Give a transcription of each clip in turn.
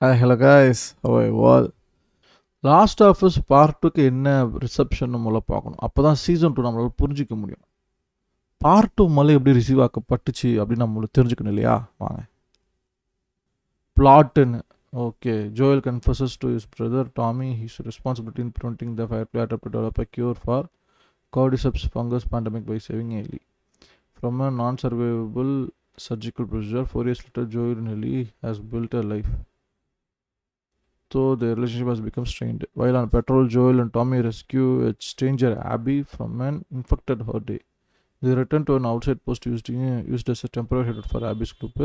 Hi, hello guys. How are you all? Last of us part டூக்கு என்ன reception முதல்ல பார்க்கணும். அப்போ தான் சீசன் டூ நம்மளால் புரிஞ்சிக்க முடியும். பார்ட் டூ முதல்ல எப்படி ரிசீவ் ஆக்கப்பட்டுச்சு அப்படின்னு நம்மளுக்கு தெரிஞ்சுக்கணும் இல்லையா? வாங்க. பிளாட்டுன்னு okay. Joel confesses to his brother Tommy his responsibility in preventing the firefly attempt to develop a cure for cordyceps fungus pandemic by saving Ellie from a non-survivable surgical procedure. 4 years later, Joel and Ellie has built a life. So their relationship has become strained. While on patrol, Joel and Tommy rescue a stranger, Abby, from an infected herd. They return to an outside post used as a temporary headquarters for Abby's group,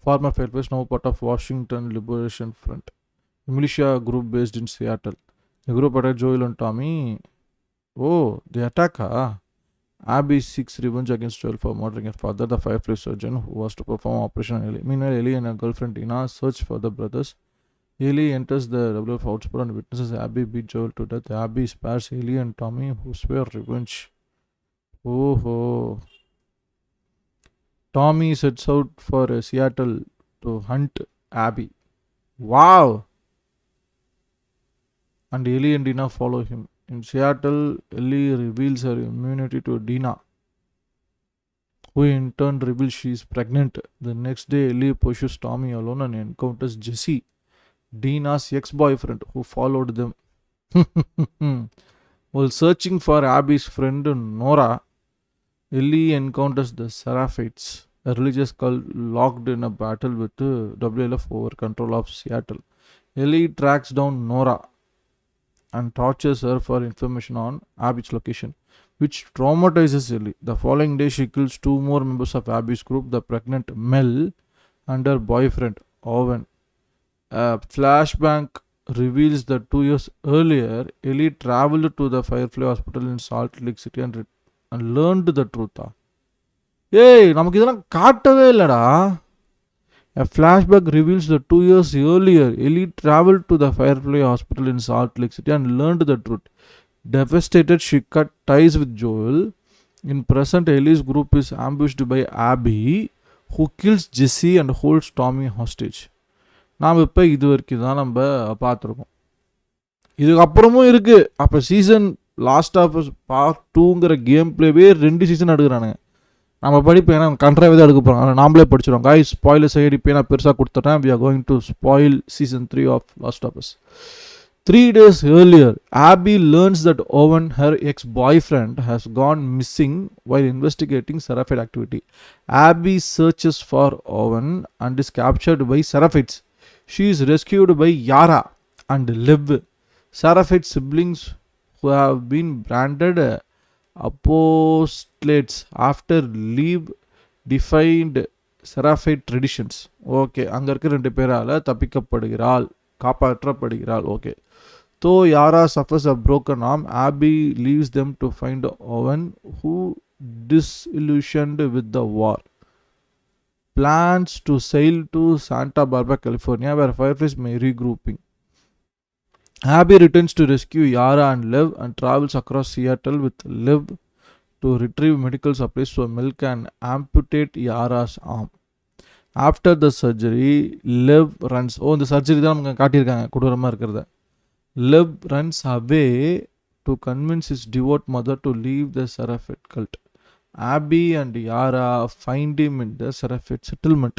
former Fairfax, now part of Washington Liberation Front, a militia group based in Seattle. The group attacked Joel and Tommy. Oh, they attack her. Abby seeks revenge against Joel for murdering her father, the Firefly surgeon who was to perform Operation Ellie. Meanwhile, Ellie and her girlfriend Dina search for the brothers. Ellie enters the WF hotspot and witnesses Abby beat Joel to death. Abby spares Ellie and Tommy, who swear revenge. Oh. Tommy sets out for Seattle to hunt Abby. Wow! And Ellie and Dina follow him. In Seattle, Ellie reveals her immunity to Dina, who in turn reveals she is pregnant. The next day, Ellie pursues Tommy alone and encounters Jesse, Dina's ex-boyfriend, who followed them. While searching for Abby's friend Nora, Ellie encounters the Seraphites, a religious cult locked in a battle with WLF over control of Seattle. Ellie tracks down Nora and tortures her for information on Abby's location, which traumatizes Ellie. The following day, she kills 2 more members of Abby's group, the pregnant Mel and her boyfriend Owen. A flashback reveals that 2 years earlier, Ellie traveled to the Firefly Hospital in Salt Lake City and learned the truth. ஏய் நமக்கு இதெல்லாம் காட்டவே இல்லடா. A flashback reveals that 2 years earlier, Ellie traveled to the Firefly Hospital in Salt Lake City and learned the truth. Devastated, she cut ties with Joel. In present, Ellie's group is ambushed by Abby, who kills Jesse and holds Tommy hostage. நாம் இப்போ இது வரைக்கும் தான் நம்ம பார்த்துருக்கோம். இதுக்கப்புறமும் இருக்குது. அப்போ சீசன் லாஸ்ட் ஆஃப் பார்ட் டூங்கிற கேம் பிளேவே 2 சீசன் எடுக்கிறானுங்க. நம்ம படிப்பு ஏன்னா கண்ட்ராவே தான் எடுக்க போகிறோம். ஆனால் நாமளே படிச்சிடும். காய்ஸ் ஸ்பாயிலர் சைடு இப்போ நான் பெருசாக கொடுத்துட்டேன். We are going to spoil season 3 of last of us. 3 days earlier, Abby learns that Owen, her ex-boyfriend, has gone missing while investigating Seraphite activity. Abby searches for Owen and is captured by Seraphites. She is rescued by Yara and Liv, Seraphite siblings who have been branded apostolates after Liv defined Seraphite traditions. Okay, அங்கே இருக்க 2 பேரால் தப்பிக்கப்படுகிறாள், காப்பாற்றப்படுகிறாள். Okay. Though Yara suffers a broken arm, Abby leaves them to find Owen, who disillusioned with the war, plans to sail to Santa Barbara, California, where Fireflies may regrouping. Abby returns to rescue Yara and Liv and travels across Seattle with Liv to retrieve medical supplies so Mel can amputate Yara's arm. After the surgery, Liv runs. இந்த surgery தான் நமக்கு காட்டியிருக்காங்க கொடூரமாக இருக்கிறத. Liv runs away to convince his devout mother to leave the Seraphite cult. Abby and Yara find him in the Seraphite settlement.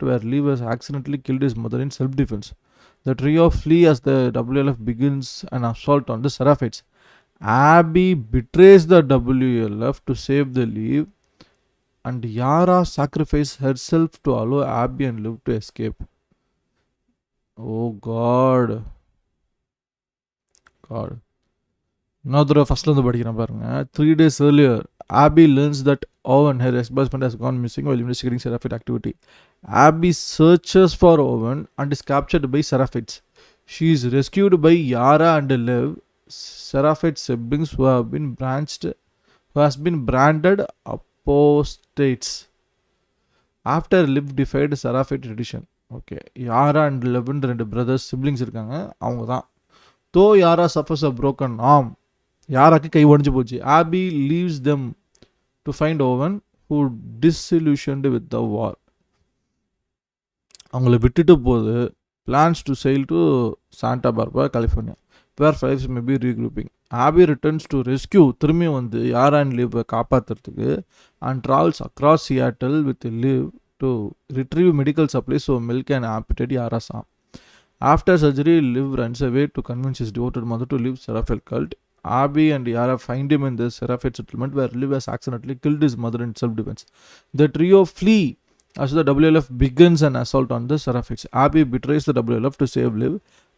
Where Liv has accidentally killed his mother in self-defense. The trio flee as the WLF begins an assault on the Seraphites. Abby betrays the WLF to save the Liv, and Yara sacrifices herself to allow Abby and Liv to escape. Oh God. Another first வந்து படிக்கிறேன் பாருங்க. 3 days earlier, Abby learns that Owen, her ex-husband, has gone missing while investigating Seraphite activity. Abby searches for Owen and is captured by Seraphites. She is rescued by Yara and Liv, Seraphite siblings who has been branded apostates after Liv defied Seraphite tradition. Okay, Yara and Liv and 2 brothers siblings இருக்காங்க, அவங்க தான். Though Yara suffers a broken arm, யாராக்கு கை உடஞ்சு போச்சு. Abby leaves them to find Owen, who disillusioned with the war. அவங்கள விட்டுட்டு போது plans to sail to Santa Barbara, California, where files may be regrouping. Abby returns to rescue திரும்பி வந்து யாரா and live காப்பாற்றுறதுக்கு and travels across Seattle with Liv to retrieve medical supplies so Mel can amputate Yara's arm. After surgery, Liv runs away to convince his devoted mother to leave Seraphil cult. Abby and Yara find him in the Seraphite settlement where Liv has accidentally killed his mother in self-defense. The trio flee as the WLF begins an assault on the Seraphites. Abby betrays the WLF to save Liv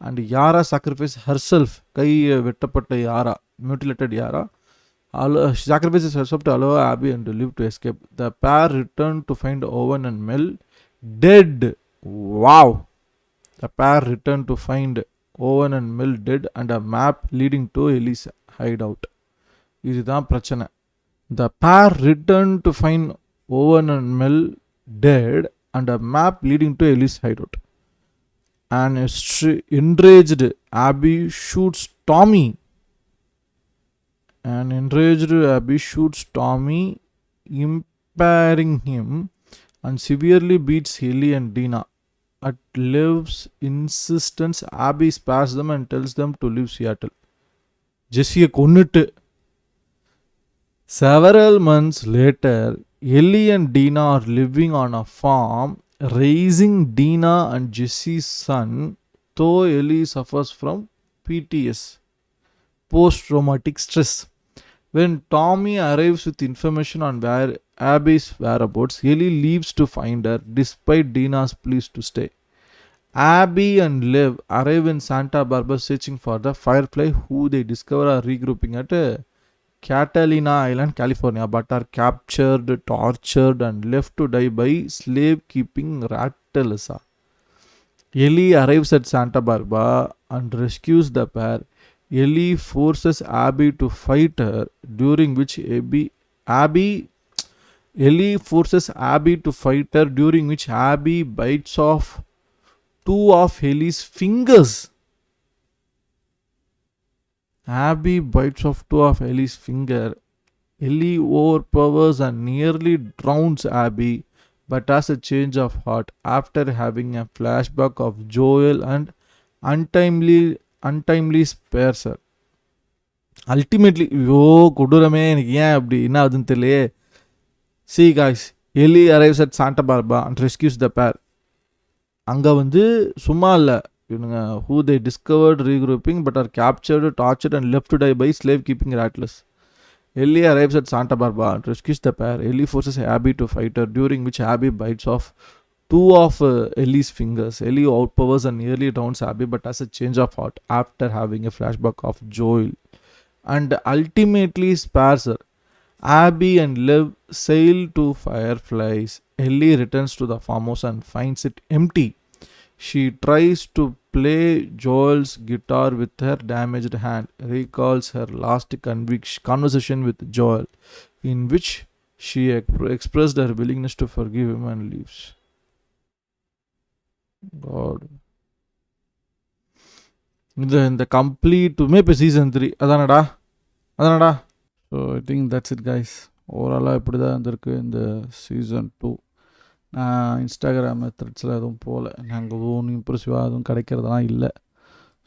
and Yara sacrifices herself. கை வெட்டப்பட்ட Yara, mutilated Yara, she sacrifices herself to allow Abby and Liv to escape. The pair return to find Owen and Mel dead. Wow! The pair return to find Owen and Mel dead and a map leading to Ellie's hideout. இதுதான் பிரச்சனை. The pair return to find Owen and Mel dead and a map leading to Ellie's hideout. An enraged Abby shoots Tommy. Impairing him and severely beats Ellie and Dina. At Liv's insistence, Abby spares them and tells them to leave Seattle. Jessie கொன்னுட்டு. Several months later, Ellie and Dina are living on a farm, raising Dina and Jesse's son, though Ellie suffers from PTS, post-traumatic stress. When Tommy arrives with information on where Abby's whereabouts, Ellie leaves to find her despite Dina's pleas to stay. Abby and Liv arrive in Santa Barbara searching for the Firefly, who they discover are regrouping at Catalina Island, California, but are captured, tortured and left to die by slave-keeping Ratalisa. Ellie arrives at Santa Barbara and rescues the pair. Ellie forces Abby to fight her, during which Ellie forces Abby to fight her, during which Abby bites off 2 of Ellie's fingers. Abby bites off 2 of Ellie's finger. Ellie overpowers and nearly drowns Abby, but has a change of heart after having a flashback of Joel and untimely spares her. Ultimately, கொடூரமே எனக்கு ஏன் அப்படி என்ன ஆகுதுன்னு தெரியலையே. See guys, Ellie arrives at Santa Barbara and rescues the pair. அங்கே வந்து சும்மா இல்லை இவனுங்க who they discovered regrouping but are captured, tortured and left to die by slave keeping Rattlers. Ellie arrives at Santa Barbara and rescues the pair. Ellie forces Abby to fight her, during which Abby bites off 2 of Ellie's fingers. Ellie outpowers and nearly drowns Abby but has a change of heart after having a flashback of Joel and ultimately spares her. Abby and Liv sail to Fireflies. Ellie returns to the farmhouse and finds it empty. She tries to play Joel's guitar with her damaged hand, recalls her last conversation with Joel, in which she expressed her willingness to forgive him and leaves. God. இந்த கம்ப்ளீட்டுமே இப்போ season 3 அதானடா. So I think that's it guys. ஓவராலாக இப்படி தான் இருந்திருக்கு இந்த season 2. நான் இன்ஸ்டாகிராம் த்ரெட்ஸில் எதுவும் போகல, நாங்கள் எதுவும் இம்ப்ரெசிவாக எதுவும் கிடைக்கிறதுலாம் இல்லை.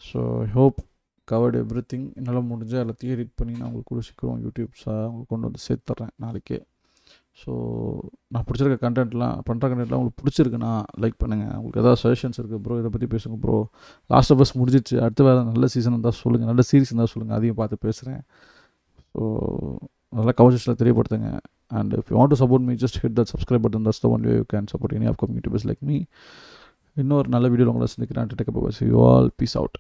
So I hope covered everything. என்னால் முடிஞ்ச எல்லாத்தையும் எடிட் பண்ணி நான் உங்களுக்கு கூட சீக்கிரம் யூடியூப்ஸாக உங்களுக்கு கொண்டு வந்து சேர்த்துட்றேன் நாளைக்கே. ஸோ நான் பிடிச்சிருக்க கண்டென்ட்லாம் உங்களுக்கு பிடிச்சிருக்குன்னா லைக் பண்ணுங்கள். உங்களுக்கு எதாவது சஜஷன்ஸ் இருக்குது ப்ரோ, இதை பற்றி பேசுங்க ப்ரோ, லாஸ்ட் ஆஃப் அஸ் முடிஞ்சிச்சு, அடுத்த வேறு நல்ல சீசன் இருந்தால் சொல்லுங்கள், நல்ல சீரிஸ் இருந்தால் சொல்லுங்கள், அதையும் பார்த்து பேசுகிறேன். ஸோ அதெல்லாம் கமெண்ட்ஸில் தெரியப்படுத்துங்க. And if you want to support me, just hit that subscribe button. That's the one way you can support any upcoming YouTubers like me. இன்னொரு நல்ல வீடியோவில் உங்களை சந்திக்கிறேன். Take up. See you all. Peace out.